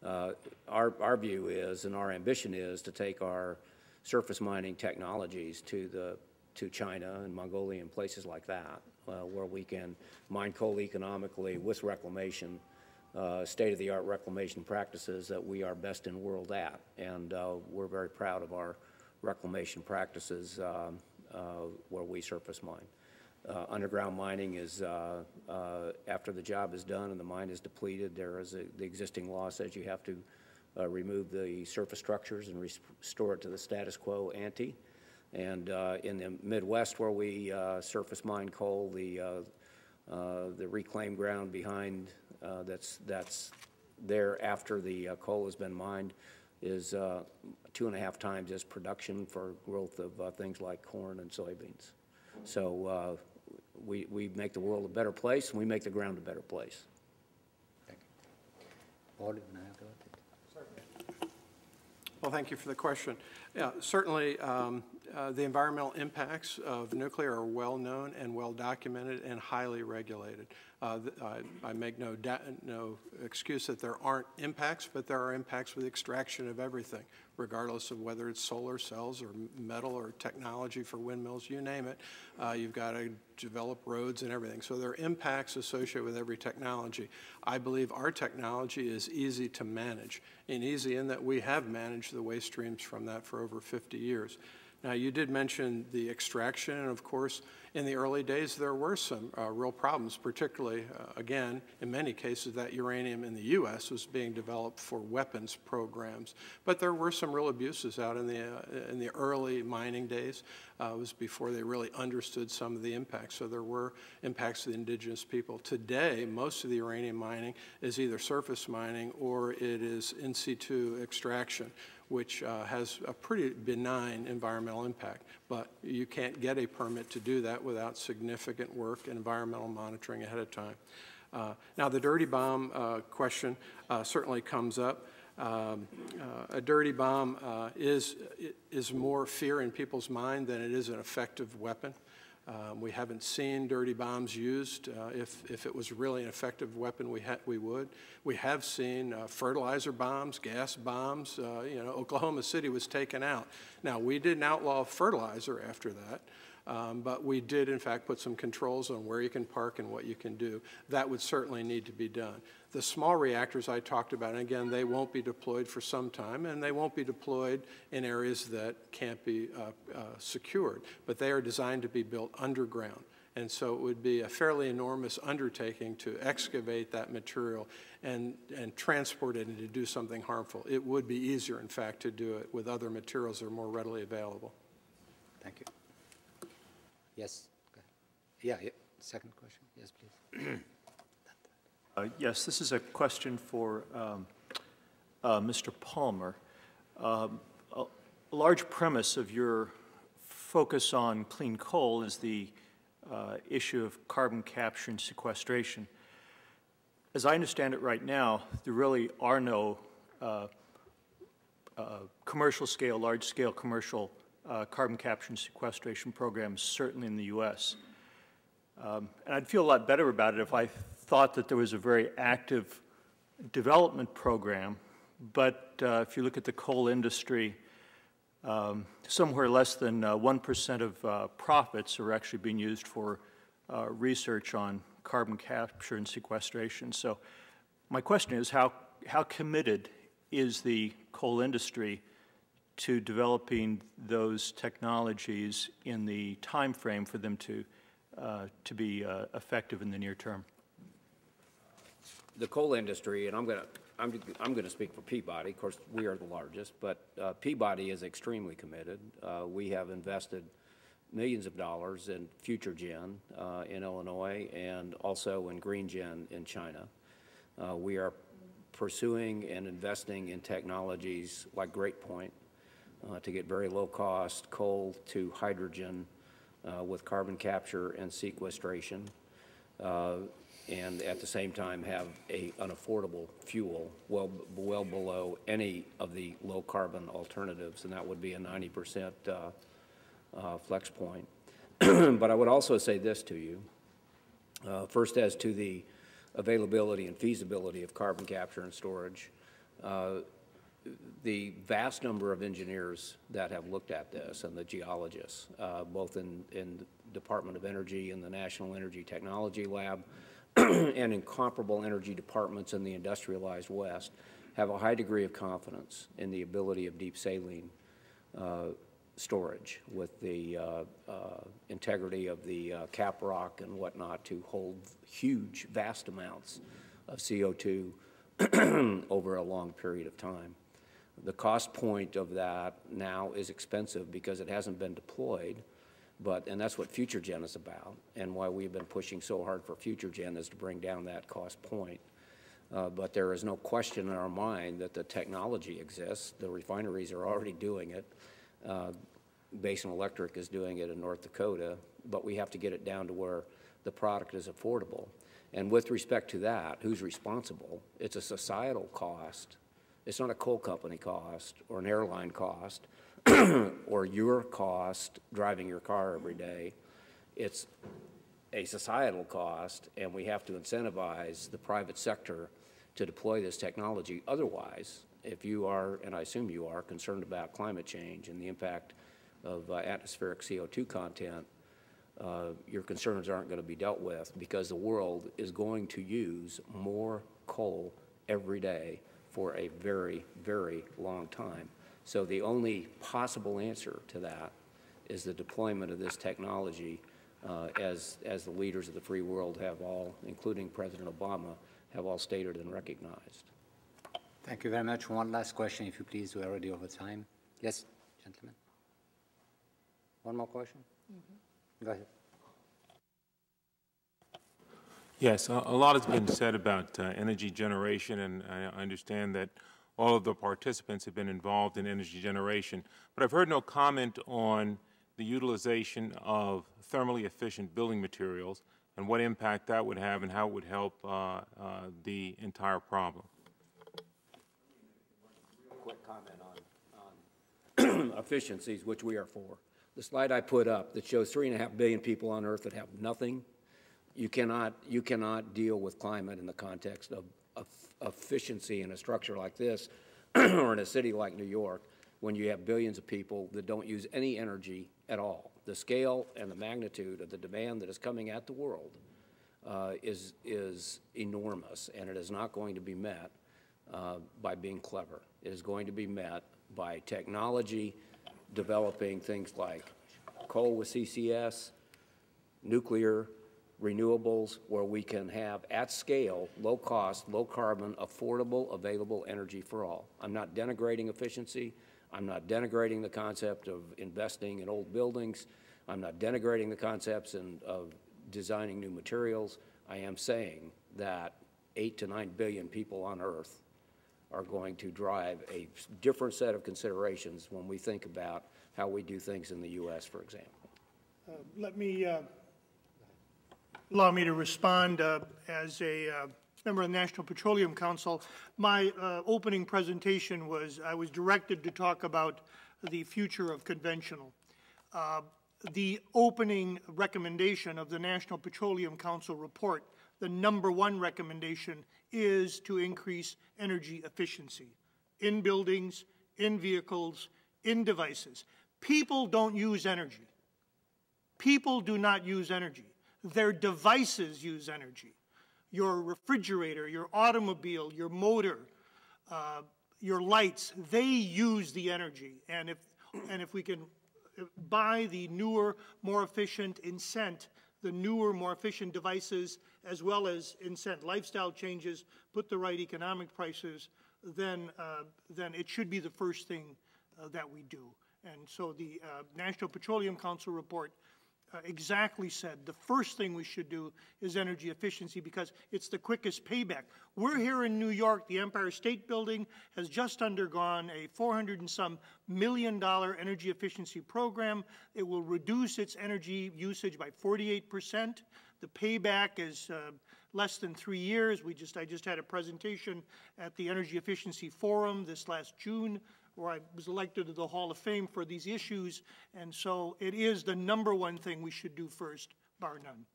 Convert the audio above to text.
Our view is, and our ambition is, to take our surface mining technologies to China and Mongolia and places like that, where we can mine coal economically with reclamation, state-of-the-art reclamation practices that we are best in the world at. And we're very proud of our reclamation practices where we surface mine. Underground mining is, after the job is done and the mine is depleted, the existing law says you have to remove the surface structures and restore it to the status quo ante. And in the Midwest, where we surface mine coal, the reclaimed ground behind that's there after the coal has been mined is 2.5 times as production for growth of things like corn and soybeans. So we make the world a better place, and we make the ground a better place. Thank you. Well, thank you for the question. Yeah, certainly the environmental impacts of nuclear are well known and well documented and highly regulated. I make no excuse that there aren't impacts, but there are impacts with extraction of everything, regardless of whether it's solar cells or metal or technology for windmills, you name it. You've got to develop roads and everything. So there are impacts associated with every technology. I believe our technology is easy to manage, and easy in that we have managed the waste streams from that for over 50 years. Now, you did mention the extraction, and of course, in the early days, there were some real problems, particularly, again, in many cases, that uranium in the U.S. was being developed for weapons programs. But there were some real abuses out in the early mining days. It was before they really understood some of the impacts. So there were impacts to the indigenous people. Today, most of the uranium mining is either surface mining or it is in situ extraction, which has a pretty benign environmental impact. But you can't get a permit to do that without significant work and environmental monitoring ahead of time. Now, the dirty bomb question certainly comes up. A dirty bomb is more fear in people's mind than it is an effective weapon. We haven't seen dirty bombs used. If it was really an effective weapon, we would. We have seen fertilizer bombs, gas bombs. You know, Oklahoma City was taken out. Now, we didn't outlaw fertilizer after that, but we did, in fact, put some controls on where you can park and what you can do. That would certainly need to be done. The small reactors I talked about, and again, they won't be deployed for some time, and they won't be deployed in areas that can't be secured, but they are designed to be built underground. And so it would be a fairly enormous undertaking to excavate that material and transport it and to do something harmful. It would be easier, in fact, to do it with other materials that are more readily available. Thank you. Yes. Yeah, second question. Yes, please. Yes, this is a question for Mr. Palmer. A large premise of your focus on clean coal is the issue of carbon capture and sequestration. As I understand it right now, there really are no commercial scale, large scale commercial carbon capture and sequestration programs, certainly in the U.S. And I'd feel a lot better about it if I thought that there was a very active development program, but if you look at the coal industry, somewhere less than 1% of profits are actually being used for research on carbon capture and sequestration. So my question is, how committed is the coal industry to developing those technologies in the time frame for them to be effective in the near term? The coal industry, and I'm going to speak for Peabody. Of course, we are the largest, but Peabody is extremely committed. We have invested millions of dollars in future gen in Illinois and also in green gen in China. We are pursuing and investing in technologies like Great Point to get very low-cost coal to hydrogen with carbon capture and sequestration. And at the same time have an affordable fuel well below any of the low carbon alternatives, and that would be a 90% flex point. But I would also say this to you. First, as to the availability and feasibility of carbon capture and storage, The vast number of engineers that have looked at this and the geologists, both in Department of Energy and the National Energy Technology Lab and in comparable energy departments in the industrialized West, have a high degree of confidence in the ability of deep saline storage with the integrity of the cap rock and whatnot to hold huge, vast amounts of CO2 over a long period of time. The cost point of that now is expensive because it hasn't been deployed, and that's what FutureGen is about, and why we've been pushing so hard for FutureGen is to bring down that cost point. But there is no question in our mind that the technology exists. The refineries are already doing it. Basin Electric is doing it in North Dakota, but we have to get it down to where the product is affordable. And with respect to that, who's responsible? It's a societal cost. It's not a coal company cost or an airline cost or your cost driving your car every day. It's a societal cost, and we have to incentivize the private sector to deploy this technology. Otherwise, if you are, and I assume you are, concerned about climate change and the impact of atmospheric CO2 content, your concerns aren't going to be dealt with, because the world is going to use more coal every day for a very, very long time. So the only possible answer to that is the deployment of this technology, as the leaders of the free world have all, including President Obama, have all stated and recognized. Thank you very much. One last question, if you please. We're already over time. Yes, gentlemen. One more question? Go ahead. Yes, a lot has been said about energy generation, and I understand that all of the participants have been involved in energy generation, but I've heard no comment on the utilization of thermally efficient building materials and what impact that would have and how it would help the entire problem. Real quick comment on efficiencies, which we are for. The slide I put up that shows 3.5 billion people on Earth that have nothing. You cannot deal with climate in the context of efficiency in a structure like this or in a city like New York when you have billions of people that don't use any energy at all. The scale and the magnitude of the demand that is coming at the world is enormous, and it is not going to be met by being clever. It is going to be met by technology, developing things like coal with CCS, nuclear, renewables, where we can have at scale, low cost, low carbon, affordable, available energy for all. I'm not denigrating efficiency. I'm not denigrating the concept of investing in old buildings. I'm not denigrating the concepts of designing new materials. I am saying that 8 to 9 billion people on Earth are going to drive a different set of considerations when we think about how we do things in the U.S., for example. Allow me to respond as a member of the National Petroleum Council. My opening presentation was, I was directed to talk about the future of conventional. The opening recommendation of the National Petroleum Council report, the #1 recommendation is to increase energy efficiency in buildings, in vehicles, in devices. People don't use energy. People do not use energy. Their devices use energy. Your refrigerator, your automobile, your motor, your lights, they use the energy. And if we can buy the newer, more efficient, incent the newer, more efficient devices, as well as incent lifestyle changes, put the right economic prices, then it should be the first thing that we do. And so the National Petroleum Council report exactly said the first thing we should do is energy efficiency, because it's the quickest payback. We're here in New York. The Empire State Building has just undergone a $400 and some million energy efficiency program. It will reduce its energy usage by 48%. The payback is less than 3 years. I just had a presentation at the Energy Efficiency Forum this last June, where I was elected to the Hall of Fame for these issues, and so it is the #1 thing we should do first, bar none.